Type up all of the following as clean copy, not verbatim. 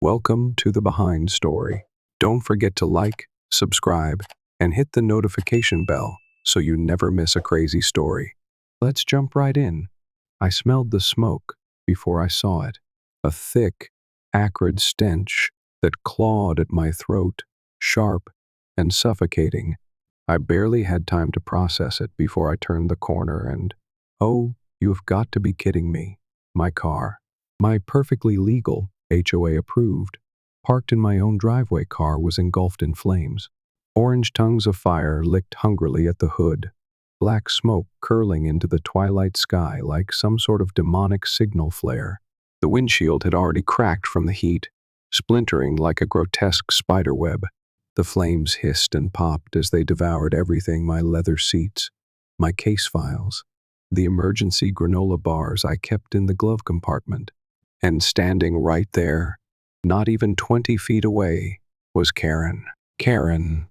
Welcome to the Behind Story. Don't forget to like, subscribe, and hit the notification bell so you never miss a crazy story. Let's jump right in. I smelled the smoke before I saw it, a thick, acrid stench that clawed at my throat, sharp and suffocating. I barely had time to process it before I turned the corner and, oh, you've got to be kidding me. My car, my perfectly legal, HOA approved, parked in my own driveway car was engulfed in flames. Orange tongues of fire licked hungrily at the hood, black smoke curling into the twilight sky like some sort of demonic signal flare. The windshield had already cracked from the heat, splintering like a grotesque spiderweb. The flames hissed and popped as they devoured everything: my leather seats, my case files, the emergency granola bars I kept in the glove compartment. And standing right there, not even 20 feet away, was Karen. Karen,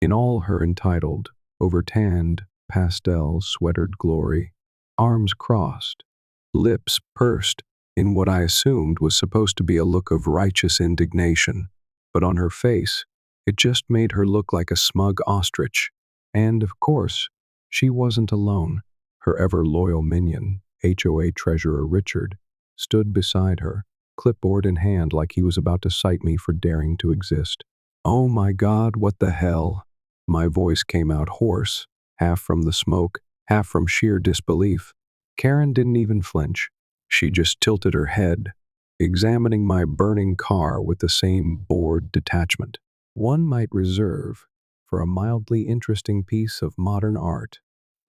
in all her entitled, overtanned, pastel-sweatered glory, arms crossed, lips pursed in what I assumed was supposed to be a look of righteous indignation, but on her face, it just made her look like a smug ostrich. And, of course, she wasn't alone. Her ever-loyal minion, HOA Treasurer Richard, stood beside her, clipboard in hand like he was about to cite me for daring to exist. Oh my God, what the hell? My voice came out hoarse, half from the smoke, half from sheer disbelief. Karen didn't even flinch. She just tilted her head, examining my burning car with the same bored detachment one might reserve for a mildly interesting piece of modern art.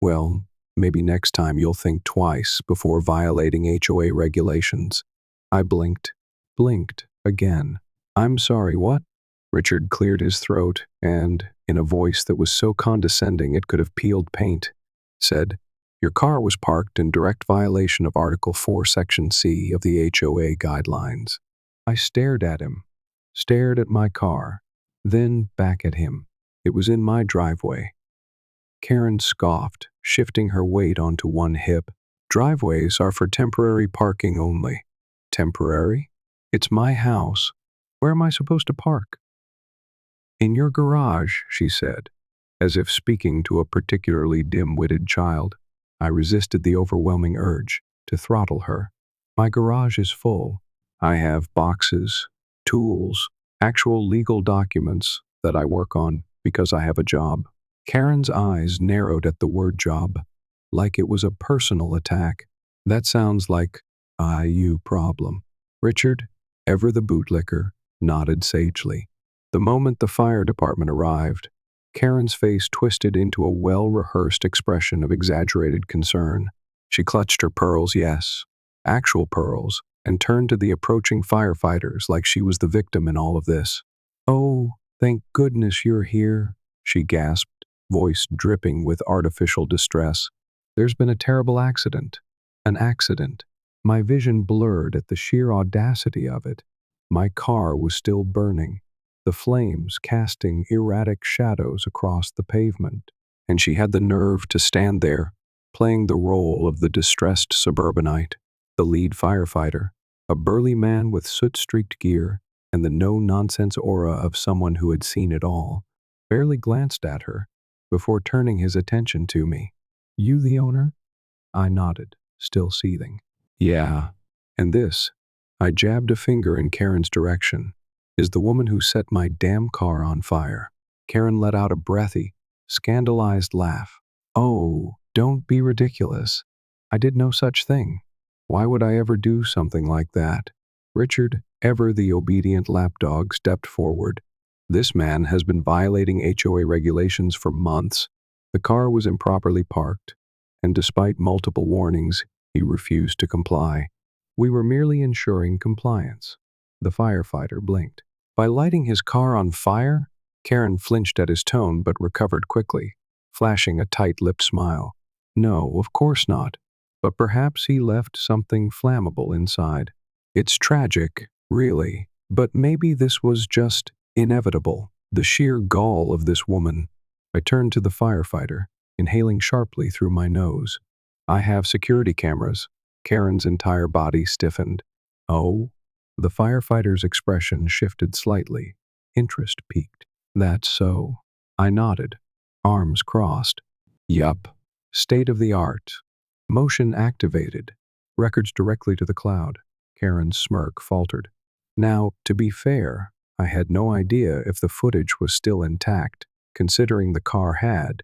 Well, maybe next time you'll think twice before violating HOA regulations. I blinked again. I'm sorry, what? Richard cleared his throat and, in a voice that was so condescending it could have peeled paint, said, "Your car was parked in direct violation of Article 4, Section C of the HOA guidelines." I stared at him, stared at my car, then back at him. It was in my driveway. Karen scoffed, shifting her weight onto one hip. "Driveways are for temporary parking only." "Temporary? It's my house. Where am I supposed to park?" "In your garage," she said, as if speaking to a particularly dim-witted child. I resisted the overwhelming urge to throttle her. "My garage is full. I have boxes, tools, actual legal documents that I work on because I have a job." Karen's eyes narrowed at the word job, like it was a personal attack. "That sounds like a you problem." Richard, ever the bootlicker, nodded sagely. The moment the fire department arrived, Karen's face twisted into a well-rehearsed expression of exaggerated concern. She clutched her pearls, yes, actual pearls, and turned to the approaching firefighters like she was the victim in all of this. "Oh, thank goodness you're here," she gasped, voice dripping with artificial distress. "There's been a terrible accident." An accident. My vision blurred at the sheer audacity of it. My car was still burning, the flames casting erratic shadows across the pavement, and she had the nerve to stand there, playing the role of the distressed suburbanite, the lead firefighter, a burly man with soot-streaked gear and the no-nonsense aura of someone who had seen it all, barely glanced at her before turning his attention to me. "You the owner?" I nodded, still seething. "Yeah, and this," I jabbed a finger in Karen's direction, "is the woman who set my damn car on fire." Karen let out a breathy, scandalized laugh. "Oh, don't be ridiculous. I did no such thing. Why would I ever do something like that?" Richard, ever the obedient lapdog, stepped forward. "This man has been violating HOA regulations for months. The car was improperly parked, and despite multiple warnings, he refused to comply. We were merely ensuring compliance." The firefighter blinked. "By lighting his car on fire?" Karen flinched at his tone but recovered quickly, flashing a tight-lipped smile. "No, of course not. But perhaps he left something flammable inside. It's tragic, really, but maybe this was just inevitable." The sheer gall of this woman. I turned to the firefighter, inhaling sharply through my nose. "I have security cameras." Karen's entire body stiffened. "Oh?" The firefighter's expression shifted slightly. Interest peaked. That's so. I nodded, arms crossed. Yup. State of the art. Motion activated. Records directly to the cloud. Karen's smirk faltered. Now, to be fair, I had no idea if the footage was still intact, considering the car had,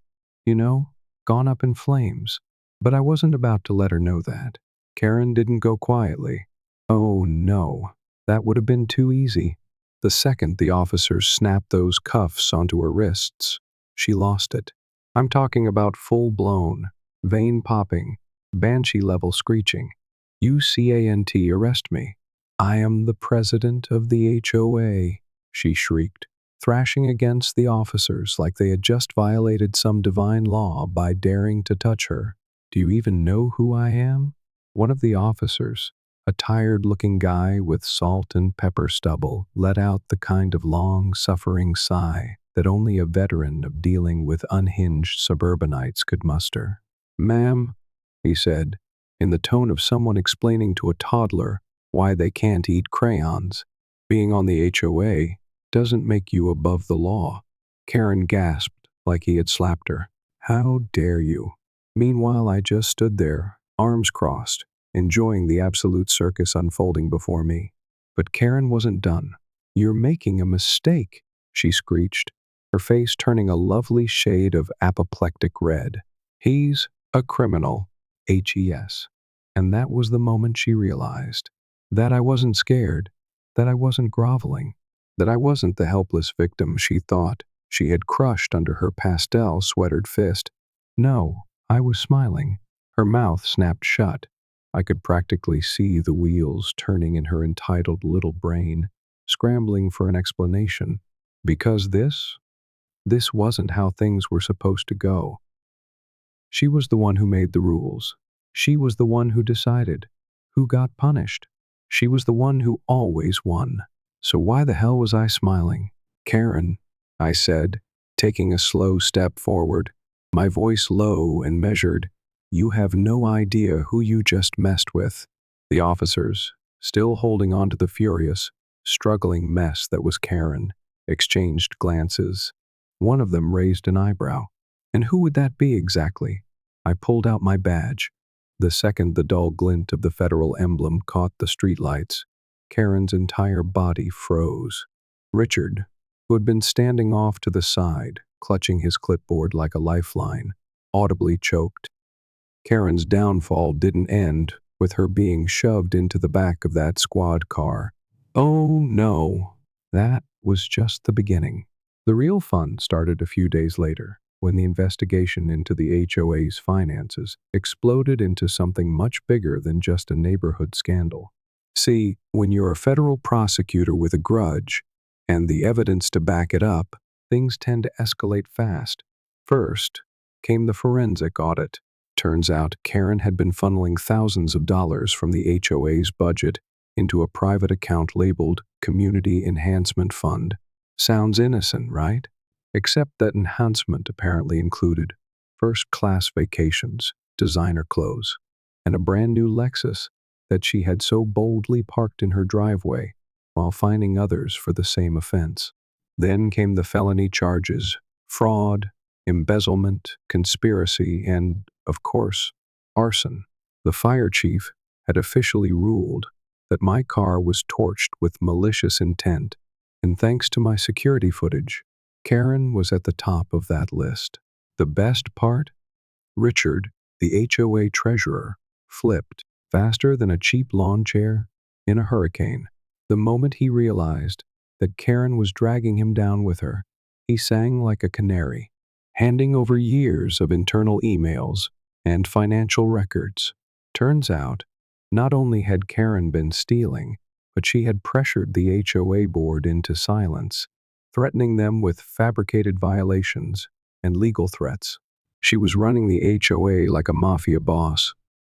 gone up in flames. But I wasn't about to let her know that. Karen didn't go quietly. Oh no, that would have been too easy. The second the officers snapped those cuffs onto her wrists, she lost it. I'm talking about full-blown, vein-popping, banshee-level screeching. UCANT, arrest me. I am the president of the HOA, she shrieked, thrashing against the officers like they had just violated some divine law by daring to touch her. Do you even know who I am? One of the officers, a tired-looking guy with salt and pepper stubble, let out the kind of long-suffering sigh that only a veteran of dealing with unhinged suburbanites could muster. Ma'am, he said, in the tone of someone explaining to a toddler why they can't eat crayons. Being on the HOA doesn't make you above the law. Karen gasped like he had slapped her. How dare you? Meanwhile, I just stood there, arms crossed, enjoying the absolute circus unfolding before me. But Karen wasn't done. You're making a mistake, she screeched, her face turning a lovely shade of apoplectic red. He's a criminal, HES. And that was the moment she realized that I wasn't scared, that I wasn't groveling, that I wasn't the helpless victim she thought she had crushed under her pastel-sweatered fist. No, I was smiling. Her mouth snapped shut. I could practically see the wheels turning in her entitled little brain, scrambling for an explanation. Because this wasn't how things were supposed to go. She was the one who made the rules. She was the one who decided, who got punished. She was the one who always won. So why the hell was I smiling? Karen, I said, taking a slow step forward, my voice low and measured. You have no idea who you just messed with. The officers, still holding on to the furious, struggling mess that was Karen, exchanged glances. One of them raised an eyebrow. And who would that be exactly? I pulled out my badge. The second the dull glint of the federal emblem caught the streetlights, Karen's entire body froze. Richard, who had been standing off to the side, clutching his clipboard like a lifeline, audibly choked. Karen's downfall didn't end with her being shoved into the back of that squad car. Oh no, that was just the beginning. The real fun started a few days later, when the investigation into the HOA's finances exploded into something much bigger than just a neighborhood scandal. See, when you're a federal prosecutor with a grudge, and the evidence to back it up, things tend to escalate fast. First came the forensic audit. Turns out Karen had been funneling thousands of dollars from the HOA's budget into a private account labeled Community Enhancement Fund. Sounds innocent, right? Except that enhancement apparently included first-class vacations, designer clothes, and a brand-new Lexus that she had so boldly parked in her driveway while fining others for the same offense. Then came the felony charges: fraud, embezzlement, conspiracy, and, of course, arson. The fire chief had officially ruled that my car was torched with malicious intent, and thanks to my security footage, Karen was at the top of that list. The best part? Richard, the HOA treasurer, flipped faster than a cheap lawn chair in a hurricane. The moment he realized that Karen was dragging him down with her, he sang like a canary, handing over years of internal emails and financial records. Turns out, not only had Karen been stealing, but she had pressured the HOA board into silence, threatening them with fabricated violations and legal threats. She was running the HOA like a mafia boss,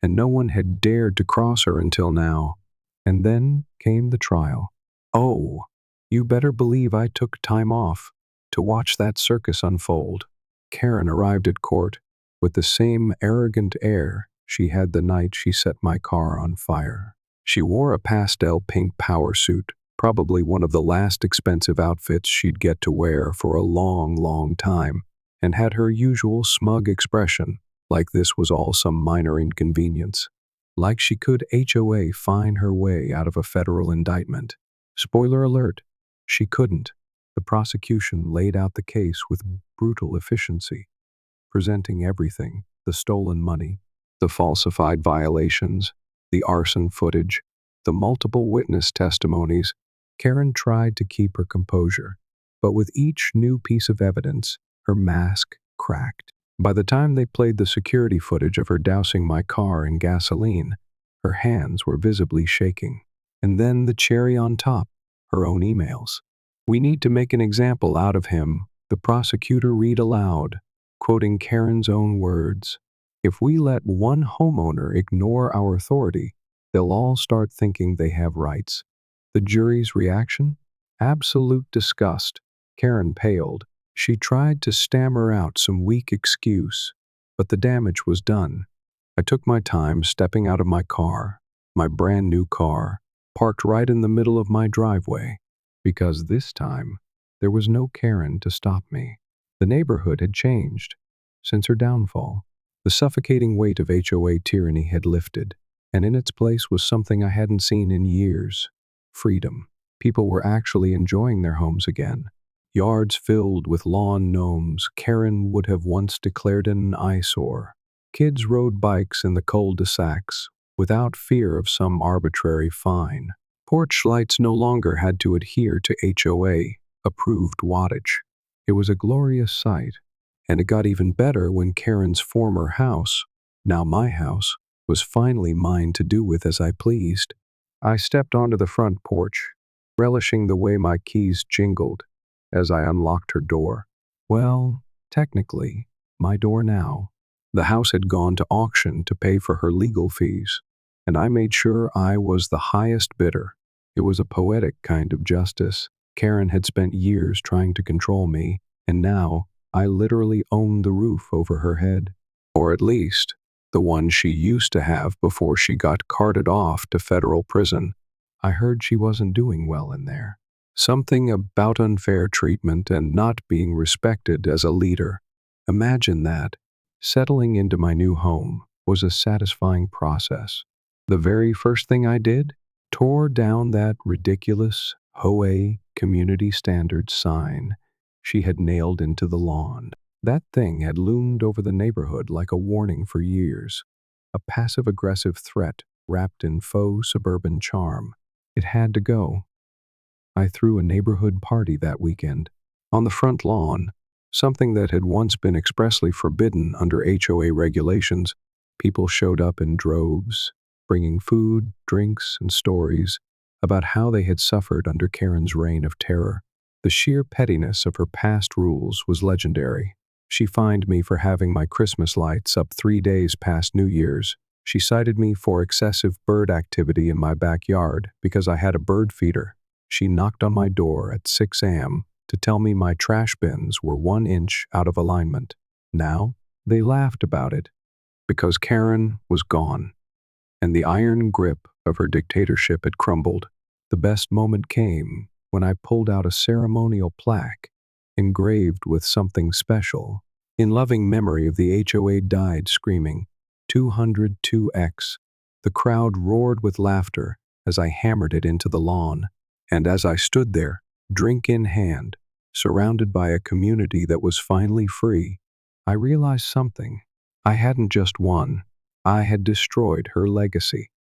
and no one had dared to cross her until now. And then came the trial. Oh, you better believe I took time off to watch that circus unfold. Karen arrived at court with the same arrogant air she had the night she set my car on fire. She wore a pastel pink power suit, probably one of the last expensive outfits she'd get to wear for a long, long time, and had her usual smug expression, like this was all some minor inconvenience. Like she could HOA fine her way out of a federal indictment. Spoiler alert, she couldn't. The prosecution laid out the case with brutal efficiency, presenting everything: the stolen money, the falsified violations, the arson footage, the multiple witness testimonies. Karen tried to keep her composure, but with each new piece of evidence, her mask cracked. By the time they played the security footage of her dousing my car in gasoline, her hands were visibly shaking. And then the cherry on top, her own emails. "We need to make an example out of him," the prosecutor read aloud, quoting Karen's own words. "If we let one homeowner ignore our authority, they'll all start thinking they have rights." The jury's reaction? Absolute disgust. Karen paled. She tried to stammer out some weak excuse, but the damage was done. I took my time stepping out of my car, my brand new car, parked right in the middle of my driveway, because this time there was no Karen to stop me. The neighborhood had changed. Since her downfall, the suffocating weight of HOA tyranny had lifted, and in its place was something I hadn't seen in years: freedom. People were actually enjoying their homes again. Yards filled with lawn gnomes Karen would have once declared an eyesore. Kids rode bikes in the cul-de-sacs without fear of some arbitrary fine. Porch lights no longer had to adhere to HOA-approved wattage. It was a glorious sight, and it got even better when Karen's former house, now my house, was finally mine to do with as I pleased. I stepped onto the front porch, relishing the way my keys jingled as I unlocked her door. Well, technically, my door now. The house had gone to auction to pay for her legal fees, and I made sure I was the highest bidder. It was a poetic kind of justice. Karen had spent years trying to control me, and now I literally owned the roof over her head. Or at least, the one she used to have before she got carted off to federal prison. I heard she wasn't doing well in there. Something about unfair treatment and not being respected as a leader. Imagine that. Settling into my new home was a satisfying process. The very first thing I did? Tore down that ridiculous HOA community standards sign she had nailed into the lawn. That thing had loomed over the neighborhood like a warning for years, a passive-aggressive threat wrapped in faux suburban charm. It had to go. I threw a neighborhood party that weekend. On the front lawn, something that had once been expressly forbidden under HOA regulations, people showed up in droves, bringing food, drinks, and stories about how they had suffered under Karen's reign of terror. The sheer pettiness of her past rules was legendary. She fined me for having my Christmas lights up 3 days past New Year's. She cited me for excessive bird activity in my backyard because I had a bird feeder. She knocked on my door at 6 a.m. to tell me my trash bins were 1 inch out of alignment. Now, they laughed about it because Karen was gone, and the iron grip of her dictatorship had crumbled. The best moment came when I pulled out a ceremonial plaque engraved with something special. In loving memory of the HOA died screaming, 202X. The crowd roared with laughter as I hammered it into the lawn. And as I stood there, drink in hand, surrounded by a community that was finally free, I realized something. I hadn't just won. I had destroyed her legacy.